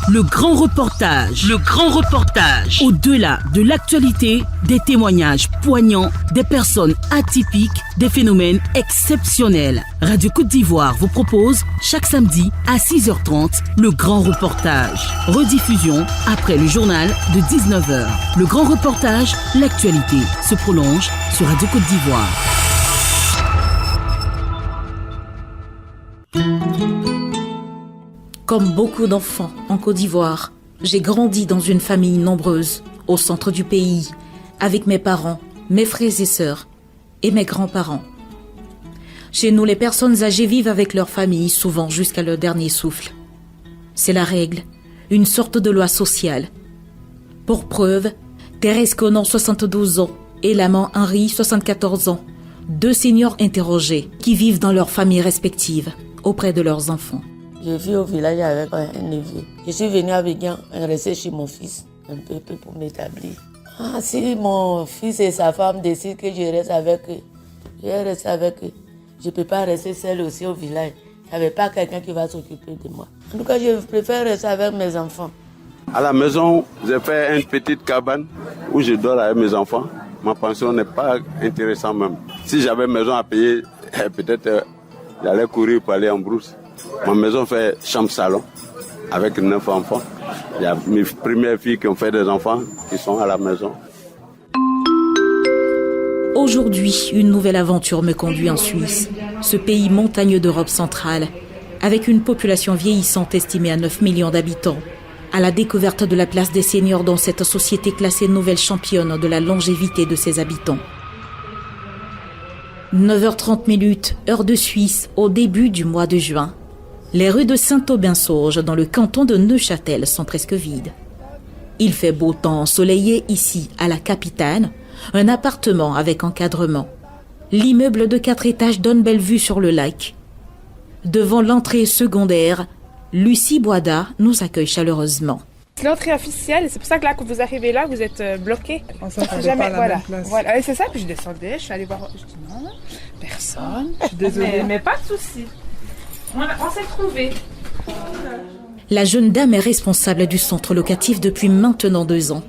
Le grand reportage. Le grand reportage. Au-delà de l'actualité, des témoignages poignants, des personnes atypiques, des phénomènes exceptionnels. Radio Côte d'Ivoire vous propose chaque samedi à 6h30 le grand reportage. Rediffusion après le journal de 19h. Le grand reportage, l'actualité se prolonge sur Radio Côte d'Ivoire. Comme beaucoup d'enfants en Côte d'Ivoire, j'ai grandi dans une famille nombreuse, au centre du pays, avec mes parents, mes frères et sœurs et mes grands-parents. Chez nous, les personnes âgées vivent avec leur famille, souvent jusqu'à leur dernier souffle. C'est la règle, une sorte de loi sociale. Pour preuve, Thérèse Conan, 72 ans, et l'amant Henri, 74 ans, deux seniors interrogés qui vivent dans leurs familles respectives, auprès de leurs enfants. Je vis au village avec un neveu. Je suis venue avec Abidjan, rester chez mon fils, un peu pour m'établir. Si mon fils et sa femme décident que je reste avec eux, je vais rester avec eux. Je ne peux pas rester seule aussi au village. Il n'y avait pas quelqu'un qui va s'occuper de moi. En tout cas, je préfère rester avec mes enfants. À la maison, j'ai fait une petite cabane où je dors avec mes enfants. Ma pension n'est pas intéressante même. Si j'avais une maison à payer, peut-être j'allais courir pour aller en brousse. Ma maison fait chambre-salon avec 9 enfants. Il y a mes premières filles qui ont fait des enfants qui sont à la maison. Aujourd'hui, une nouvelle aventure me conduit en Suisse, ce pays montagneux d'Europe centrale, avec une population vieillissante estimée à 9 millions d'habitants, à la découverte de la place des seniors dans cette société classée nouvelle championne de la longévité de ses habitants. 9h30, heure de Suisse, au début du mois de juin. Les rues de Saint-Aubin-Sauge, dans le canton de Neuchâtel, sont presque vides. Il fait beau temps ensoleillé ici, à la Capitane, un appartement avec encadrement. L'immeuble de 4 étages donne belle vue sur le lac. Devant l'entrée secondaire, Lucie Boada nous accueille chaleureusement. C'est l'entrée officielle, c'est pour ça que là, quand vous arrivez là, vous êtes bloqué. On s'entendait jamais, pas à la même place. Voilà. Et c'est ça, puis je descendais, je suis allée voir, je dis non, personne. Je suis désolée. Mais pas de souci. On s'est trouvés. La jeune dame est responsable du centre locatif depuis maintenant 2 ans.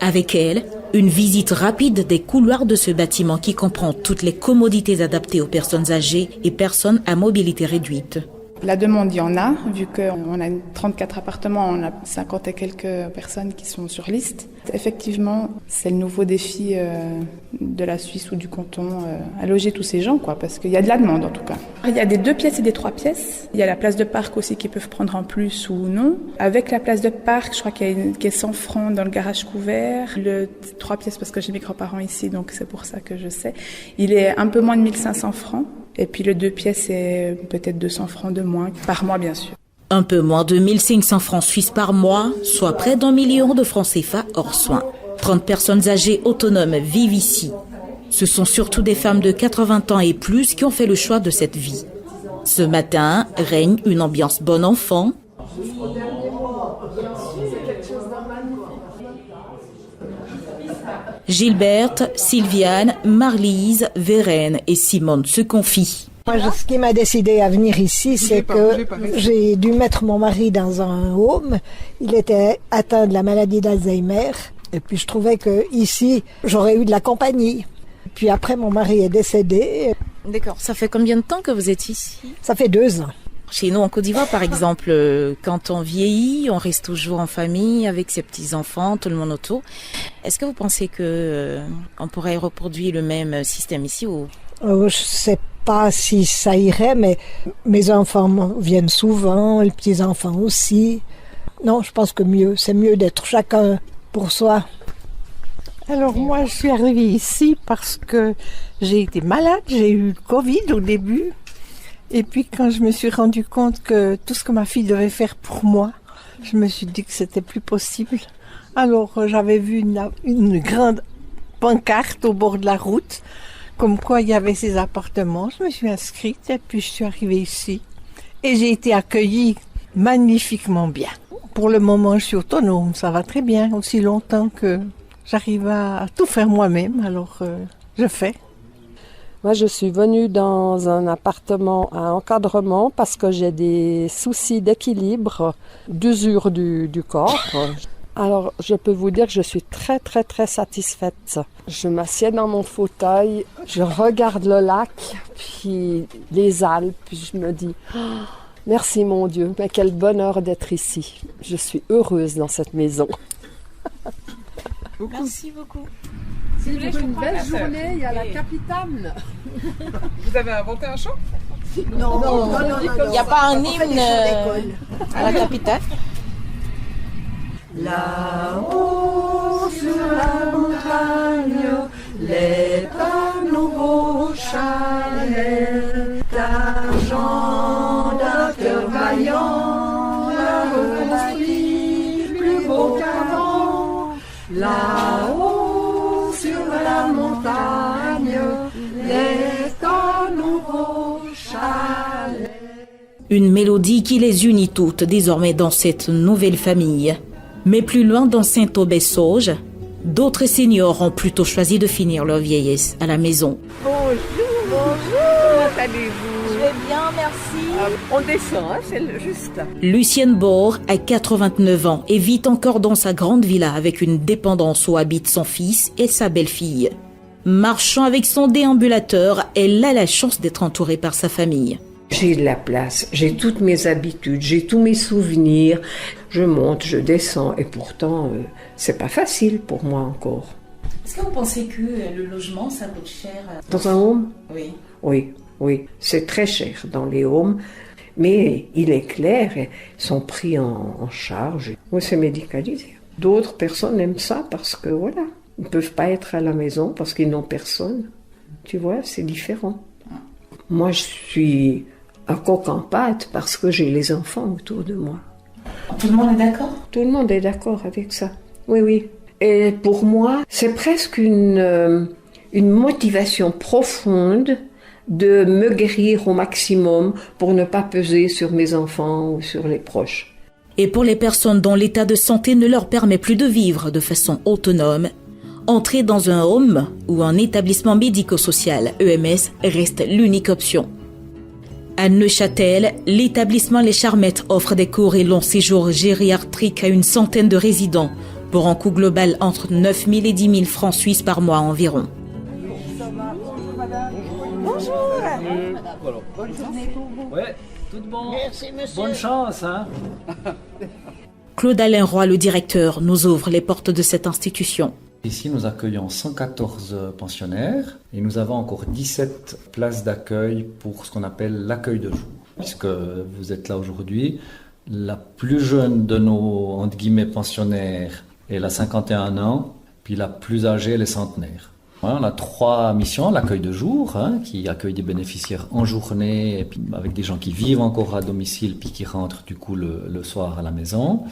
Avec elle, une visite rapide des couloirs de ce bâtiment qui comprend toutes les commodités adaptées aux personnes âgées et personnes à mobilité réduite. La demande, il y en a, vu qu'on a 34 appartements, on a 50 et quelques personnes qui sont sur liste. Effectivement, c'est le nouveau défi de la Suisse ou du canton à loger tous ces gens, parce qu'il y a de la demande en tout cas. Il y a des 2 pièces et des 3 pièces. Il y a la place de parc aussi qui peuvent prendre en plus ou non. Avec la place de parc, je crois qu'il y a 100 francs dans le garage couvert. Le 3 pièces, parce que j'ai mes grands-parents ici, donc c'est pour ça que je sais. Il est un peu moins de 1500 francs. Et puis le 2 pièces, c'est peut-être 200 francs de moins, par mois bien sûr. Un peu moins de 1500 francs suisses par mois, soit près d'1 million de francs CFA hors soins. 30 personnes âgées autonomes vivent ici. Ce sont surtout des femmes de 80 ans et plus qui ont fait le choix de cette vie. Ce matin, règne une ambiance bon enfant. Gilberte, Sylviane, Marlise, Vérène et Simone se confient. Moi, ce qui m'a décidé à venir ici, c'est que j'ai dû mettre mon mari dans un home. Il était atteint de la maladie d'Alzheimer. Et puis, je trouvais que ici, j'aurais eu de la compagnie. Puis après, mon mari est décédé. D'accord. Ça fait combien de temps que vous êtes ici ? Ça fait 2 ans. Chez nous, en Côte d'Ivoire, par exemple, quand on vieillit, on reste toujours en famille avec ses petits-enfants, tout le monde autour. Est-ce que vous pensez que on pourrait reproduire le même système ici ou... Je sais pas si ça irait, mais mes enfants viennent souvent, les petits-enfants aussi. Non, je pense que c'est mieux d'être chacun pour soi. Alors moi, je suis arrivée ici parce que j'ai été malade, j'ai eu le Covid au début. Et puis quand je me suis rendu compte que tout ce que ma fille devait faire pour moi, je me suis dit que c'était plus possible. Alors j'avais vu une grande pancarte au bord de la route, comme quoi il y avait ces appartements. Je me suis inscrite et puis je suis arrivée ici. Et j'ai été accueillie magnifiquement bien. Pour le moment, je suis autonome, ça va très bien, aussi longtemps que j'arrive à tout faire moi-même, alors je fais. Moi, je suis venue dans un appartement à encadrement parce que j'ai des soucis d'équilibre, d'usure du corps. Alors, je peux vous dire que je suis très, très, très satisfaite. Je m'assieds dans mon fauteuil, je regarde le lac, puis les Alpes, puis je me dis oh, merci mon Dieu, mais quel bonheur d'être ici. Je suis heureuse dans cette maison. Merci beaucoup. C'est une belle journée, il y a la capitale. Vous avez inventé un chant? Non, il n'y a pas un hymne à la capitale. Là-haut sur la montagne, les panneaux beaux chalets, d'argent d'un cœur vaillant, la reconstruit plus beau qu'avant. Là-haut sur la montagne, les panneaux beaux chalets. Une mélodie qui les unit toutes désormais dans cette nouvelle famille. Mais plus loin dans Saint-Aubé-Sauge, d'autres seniors ont plutôt choisi de finir leur vieillesse à la maison. Bonjour. Comment allez-vous? Je vais bien, merci. On descend, hein, c'est juste. Lucienne Bohr a 89 ans et vit encore dans sa grande villa avec une dépendance où habitent son fils et sa belle-fille. Marchant avec son déambulateur, elle a la chance d'être entourée par sa famille. J'ai de la place, j'ai toutes mes habitudes, j'ai tous mes souvenirs. Je monte, je descends et pourtant, c'est pas facile pour moi encore. Est-ce que vous pensez que le logement, ça coûte cher? Dans un home? Oui. Oui. C'est très cher dans les homes. Mais il est clair, ils sont pris en charge. Oui, c'est médicalisé. D'autres personnes aiment ça parce que voilà, ils ne peuvent pas être à la maison parce qu'ils n'ont personne. Tu vois, c'est différent. Moi, je suis un coq en pâte parce que j'ai les enfants autour de moi. Tout le monde est d'accord? Tout le monde est d'accord avec ça. Oui. Et pour moi, c'est presque une motivation profonde de me guérir au maximum pour ne pas peser sur mes enfants ou sur les proches. Et pour les personnes dont l'état de santé ne leur permet plus de vivre de façon autonome, entrer dans un home ou un établissement médico-social EMS reste l'unique option. À Neuchâtel, l'établissement Les Charmettes offre des courts et longs séjours gériatriques à une centaine de résidents pour un coût global entre 9 000 et 10 000 francs suisses par mois environ. Bonjour. Bonne journée pour vous. Ouais, tout bon. Merci, monsieur. Bonne chance, hein. Claude-Alain Roy, le directeur, nous ouvre les portes de cette institution. Ici, nous accueillons 114 pensionnaires et nous avons encore 17 places d'accueil pour ce qu'on appelle l'accueil de jour. Puisque vous êtes là aujourd'hui, la plus jeune de nos, entre guillemets, pensionnaires, elle a 51 ans, puis la plus âgée, elle est centenaire. On a 3 missions, l'accueil de jour, qui accueille des bénéficiaires en journée, et puis avec des gens qui vivent encore à domicile, puis qui rentrent du coup le soir à la maison.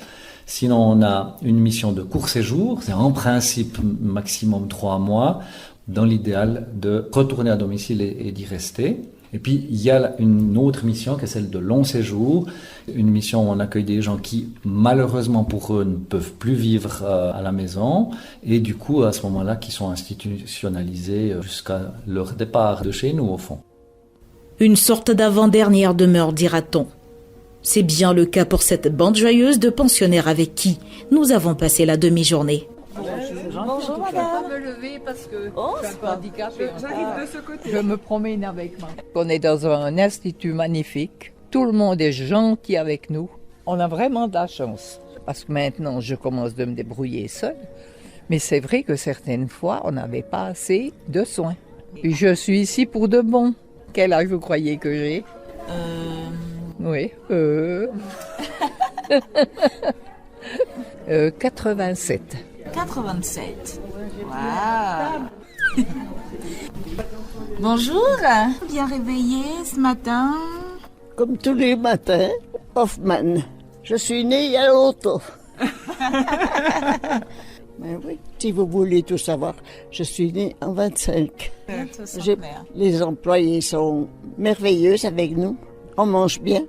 Sinon, on a une mission de court séjour, c'est en principe maximum 3 mois, dans l'idéal de retourner à domicile et d'y rester. Et puis, il y a une autre mission qui est celle de long séjour, une mission où on accueille des gens qui, malheureusement pour eux, ne peuvent plus vivre à la maison, et du coup, à ce moment-là, qui sont institutionnalisés jusqu'à leur départ de chez nous, au fond. Une sorte d'avant-dernière demeure, dira-t-on. C'est bien le cas pour cette bande joyeuse de pensionnaires avec qui nous avons passé la demi-journée. Bonjour madame. Je ne peux pas me lever parce que je suis handicapée. J'arrive de ce côté. Je me promène avec moi. On est dans un institut magnifique. Tout le monde est gentil avec nous. On a vraiment de la chance. Parce que maintenant, je commence de me débrouiller seule. Mais c'est vrai que certaines fois, on n'avait pas assez de soins. Et je suis ici pour de bon. Quel âge vous croyez que j'ai? Oui. 87. 87. Wow. Bonjour. Bien réveillé ce matin? Comme tous les matins, Hoffman. Je suis née il y a longtemps. Mais oui, si vous voulez tout savoir, je suis née en 25. Les employés sont merveilleux avec nous. On mange bien.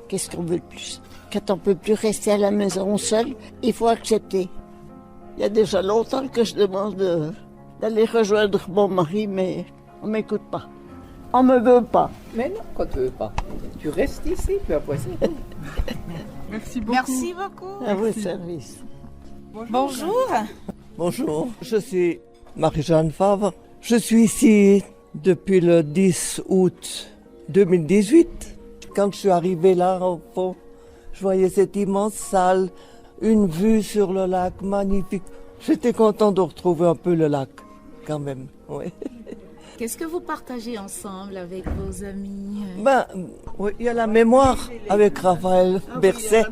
Qu'est-ce qu'on veut de plus? Quand on ne peut plus rester à la maison seul, il faut accepter. Il y a déjà longtemps que je demande d'aller rejoindre mon mari, mais on ne m'écoute pas. On me veut pas. Mais non, quand tu veux pas. Tu restes ici, puis après c'est tout. Merci beaucoup. Merci beaucoup. À votre service. Bonjour. Bonjour, je suis Marie-Jeanne Favre. Je suis ici depuis le 10 août 2018. Quand je suis arrivée là, au fond, je voyais cette immense salle, une vue sur le lac magnifique. J'étais content de retrouver un peu le lac, quand même. Oui. Qu'est-ce que vous partagez ensemble avec vos amis? Oui, il y a la mémoire avec Raphaël Berset.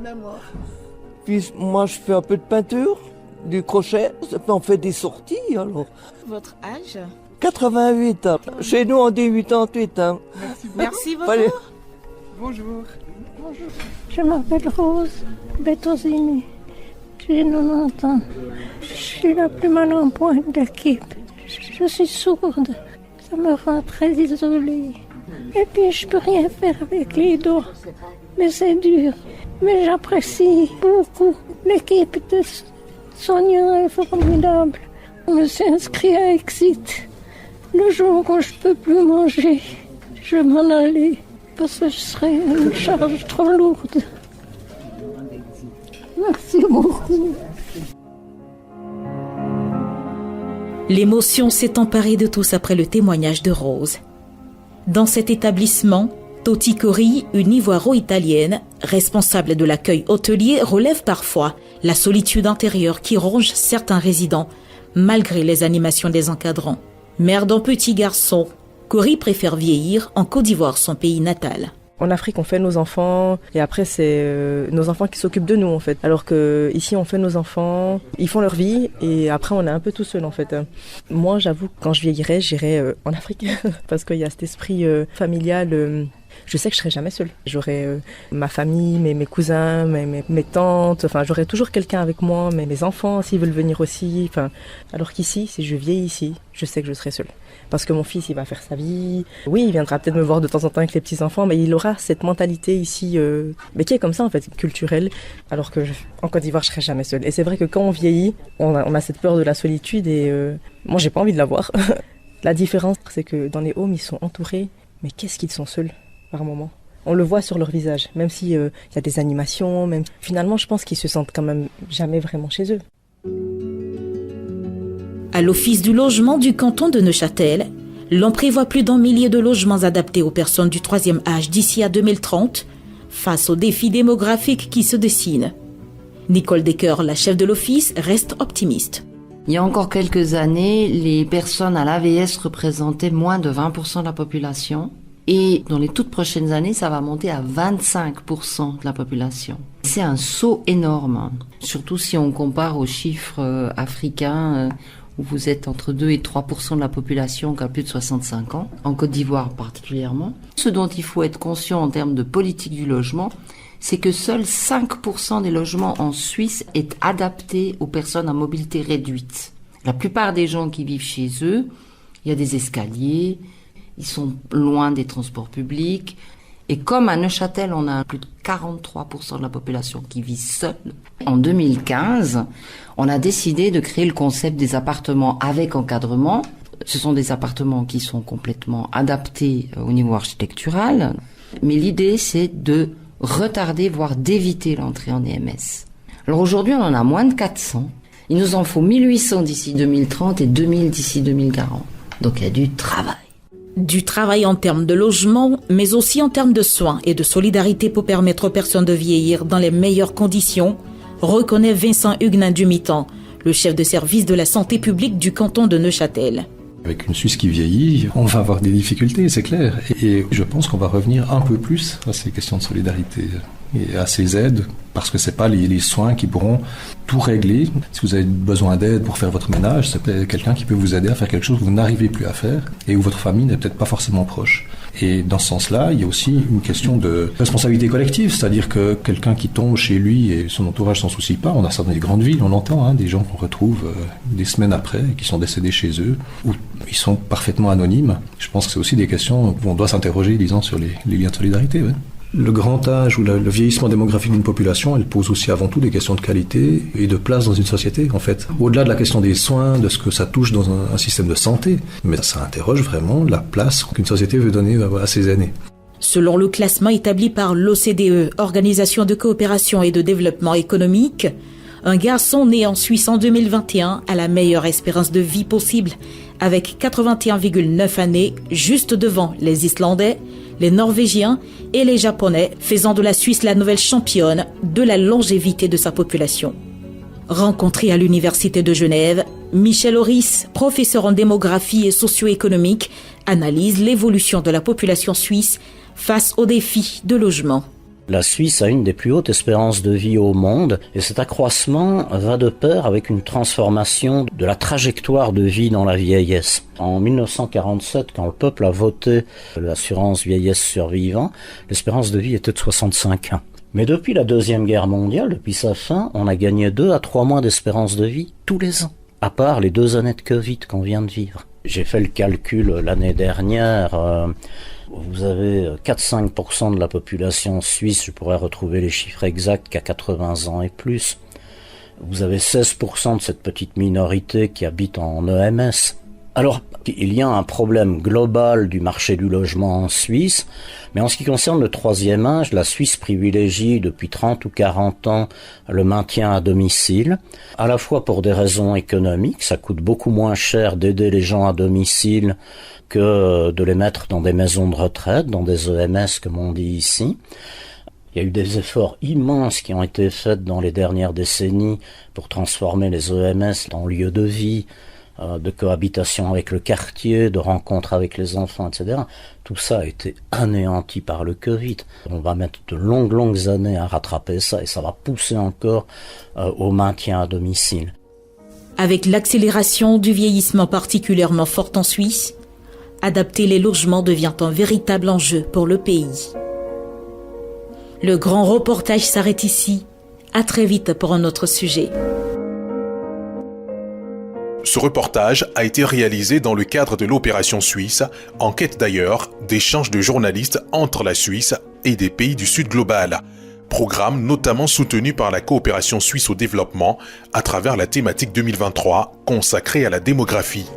Puis moi, je fais un peu de peinture, du crochet. On fait des sorties, alors. Votre âge? 88 ans. Chez nous, on dit 88 ans. Merci beaucoup. Allez. Bonjour. Bonjour. Je m'appelle Rose Bettosini. J'ai 90 ans. Je suis la plus mal en point d'équipe. Je suis sourde. Ça me rend très isolée. Et puis je peux rien faire avec les doigts. Mais c'est dur. Mais j'apprécie beaucoup. L'équipe de Sonia est formidable. Je me suis inscrite à Exit. Le jour où je peux plus manger, je vais m'en aller. Parce que je serai une charge trop lourde. Merci beaucoup. L'émotion s'est emparée de tous après le témoignage de Rose. Dans cet établissement, Toti Cori, une ivoiro-italienne, responsable de l'accueil hôtelier, relève parfois la solitude intérieure qui ronge certains résidents, malgré les animations des encadrants. Mère d'un petit garçon, Cori préfère vieillir en Côte d'Ivoire, son pays natal. En Afrique, on fait nos enfants et après, c'est nos enfants qui s'occupent de nous, en fait. Alors que ici, on fait nos enfants, ils font leur vie et après, on est un peu tout seul, en fait. Moi, j'avoue, quand je vieillirai, j'irai en Afrique parce qu'il y a cet esprit familial. Je sais que je serai jamais seule. J'aurai ma famille, mes cousins, mes tantes. Enfin, j'aurai toujours quelqu'un avec moi, mes enfants, s'ils veulent venir aussi. Enfin, alors qu'ici, si je vieillis ici, je sais que je serai seule. Parce que mon fils, il va faire sa vie. Oui, il viendra peut-être me voir de temps en temps avec les petits-enfants, mais il aura cette mentalité ici, mais qui est comme ça, en fait, culturelle. Alors que en Côte d'Ivoire, je serai jamais seule. Et c'est vrai que quand on vieillit, on a cette peur de la solitude et moi, j'ai pas envie de l'avoir. La différence, c'est que dans les homes, ils sont entourés, mais qu'est-ce qu'ils sont seuls par moment. On le voit sur leur visage, même s'il y a des animations, même finalement, je pense qu'ils se sentent quand même jamais vraiment chez eux. À l'Office du logement du canton de Neuchâtel, l'on prévoit plus d'1 millier de logements adaptés aux personnes du 3e âge d'ici à 2030, face aux défis démographiques qui se dessinent. Nicole Decker, la chef de l'Office, reste optimiste. Il y a encore quelques années, les personnes à l'AVS représentaient moins de 20% de la population. Et dans les toutes prochaines années, ça va monter à 25% de la population. C'est un saut énorme, surtout si on compare aux chiffres africains où vous êtes entre 2 et 3% de la population qui a plus de 65 ans, en Côte d'Ivoire particulièrement. Ce dont il faut être conscient en termes de politique du logement, c'est que seuls 5% des logements en Suisse est adapté aux personnes à mobilité réduite. La plupart des gens qui vivent chez eux, il y a des escaliers, ils sont loin des transports publics. Et comme à Neuchâtel, on a plus de 43% de la population qui vit seule, en 2015, on a décidé de créer le concept des appartements avec encadrement. Ce sont des appartements qui sont complètement adaptés au niveau architectural. Mais l'idée, c'est de retarder, voire d'éviter l'entrée en EMS. Alors aujourd'hui, on en a moins de 400. Il nous en faut 1800 d'ici 2030 et 2000 d'ici 2040. Donc il y a du travail. Du travail en termes de logement, mais aussi en termes de soins et de solidarité pour permettre aux personnes de vieillir dans les meilleures conditions, reconnaît Vincent Huguenin Dumitan, le chef de service de la santé publique du canton de Neuchâtel. Avec une Suisse qui vieillit, on va avoir des difficultés, c'est clair. Et je pense qu'on va revenir un peu plus à ces questions de solidarité et à ces aides, parce que c'est pas les soins qui pourront tout régler. Si vous avez besoin d'aide pour faire votre ménage, c'est peut-être quelqu'un qui peut vous aider à faire quelque chose que vous n'arrivez plus à faire et où votre famille n'est peut-être pas forcément proche. Et dans ce sens-là, il y a aussi une question de responsabilité collective, c'est-à-dire que quelqu'un qui tombe chez lui et son entourage s'en soucie pas, on a ça dans les grandes villes, on l'entend, des gens qu'on retrouve des semaines après, qui sont décédés chez eux, ou ils sont parfaitement anonymes. Je pense que c'est aussi des questions où on doit s'interroger, disons, sur les liens de solidarité. Ouais. Le grand âge ou le vieillissement démographique d'une population, elle pose aussi avant tout des questions de qualité et de place dans une société, en fait. Au-delà de la question des soins, de ce que ça touche dans un système de santé, mais ça interroge vraiment la place qu'une société veut donner à ses aînés. Selon le classement établi par l'OCDE, Organisation de coopération et de développement économique, un garçon né en Suisse en 2021 a la meilleure espérance de vie possible, avec 81,9 années, juste devant les Islandais, les Norvégiens et les Japonais, faisant de la Suisse la nouvelle championne de la longévité de sa population. Rencontré à l'Université de Genève, Michel Horis, professeur en démographie et socio-économique, analyse l'évolution de la population suisse face aux défis de logement. La Suisse a une des plus hautes espérances de vie au monde et cet accroissement va de pair avec une transformation de la trajectoire de vie dans la vieillesse. En 1947, quand le peuple a voté l'assurance vieillesse survivant, l'espérance de vie était de 65 ans. Mais depuis la Deuxième Guerre mondiale, depuis sa fin, on a gagné 2 à 3 mois d'espérance de vie tous les ans, à part les 2 années de Covid qu'on vient de vivre. J'ai fait le calcul l'année dernière. Vous avez 4-5% de la population suisse, je pourrais retrouver les chiffres exacts, qu'à 80 ans et plus. Vous avez 16% de cette petite minorité qui habite en EMS. Alors, il y a un problème global du marché du logement en Suisse, mais en ce qui concerne le troisième âge, la Suisse privilégie depuis 30 ou 40 ans le maintien à domicile, à la fois pour des raisons économiques, ça coûte beaucoup moins cher d'aider les gens à domicile que de les mettre dans des maisons de retraite, dans des EMS comme on dit ici. Il y a eu des efforts immenses qui ont été faits dans les dernières décennies pour transformer les EMS en lieux de vie, de cohabitation avec le quartier, de rencontres avec les enfants, etc. Tout ça a été anéanti par le Covid. On va mettre de longues années à rattraper ça et ça va pousser encore au maintien à domicile. Avec l'accélération du vieillissement particulièrement forte en Suisse, adapter les logements devient un véritable enjeu pour le pays. Le grand reportage s'arrête ici. À très vite pour un autre sujet. Ce reportage a été réalisé dans le cadre de l'opération suisse, en quête d'ailleurs d'échanges de journalistes entre la Suisse et des pays du Sud global. Programme notamment soutenu par la coopération suisse au développement à travers la thématique 2023 consacrée à la démographie.